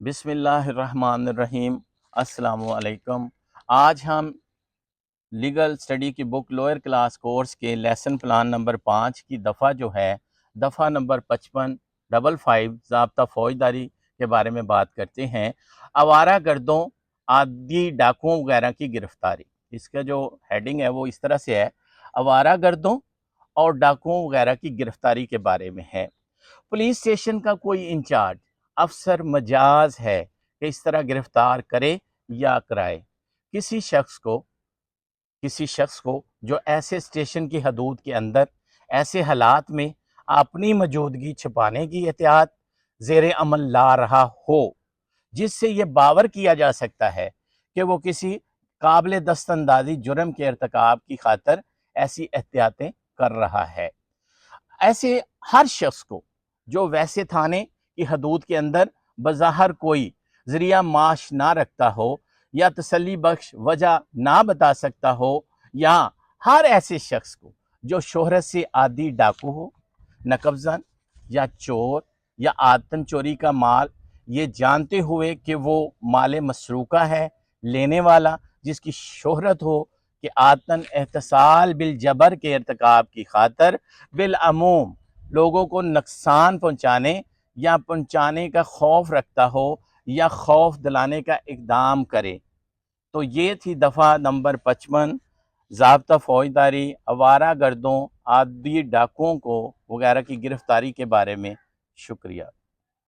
بسم اللہ الرحمن الرحیم۔ السلام علیکم۔ آج ہم لیگل اسٹڈی کی بک لوئر کلاس کورس کے لیسن پلان نمبر 5 کی دفعہ جو ہے دفعہ نمبر 55 ضابطہ فوجداری کے بارے میں بات کرتے ہیں۔ آوارہ گردوں، عادی ڈاکوؤں وغیرہ کی گرفتاری۔ اس کا جو ہیڈنگ ہے وہ اس طرح سے ہے، آوارہ گردوں اور ڈاکوؤں وغیرہ کی گرفتاری کے بارے میں ہے۔ پولیس اسٹیشن کا کوئی انچارج افسر مجاز ہے کہ اس طرح گرفتار کرے یا کرائے کسی شخص کو جو ایسے اسٹیشن کی حدود کے اندر ایسے حالات میں اپنی موجودگی چھپانے کی احتیاط زیر عمل لا رہا ہو جس سے یہ باور کیا جا سکتا ہے کہ وہ کسی قابل دست اندازی جرم کے ارتکاب کی خاطر ایسی احتیاطیں کر رہا ہے۔ ایسے ہر شخص کو جو ویسے تھانے کی حدود کے اندر بظاہر کوئی ذریعہ معاش نہ رکھتا ہو یا تسلی بخش وجہ نہ بتا سکتا ہو، یا ہر ایسے شخص کو جو شہرت سے عادی ڈاکو ہو، نقب زن یا چور یا عادتاً چوری کا مال یہ جانتے ہوئے کہ وہ مال مسروقہ ہے لینے والا، جس کی شہرت ہو کہ عادتاً احتسال بالجبر کے ارتکاب کی خاطر بالعموم لوگوں کو نقصان پہنچانے یا پہنچانے کا خوف رکھتا ہو یا خوف دلانے کا اقدام کرے۔ تو یہ تھی دفعہ نمبر 55 ضابطہ فوجداری، آوارہ گردوں، عادی ڈاکوؤں کو وغیرہ کی گرفتاری کے بارے میں۔ شکریہ۔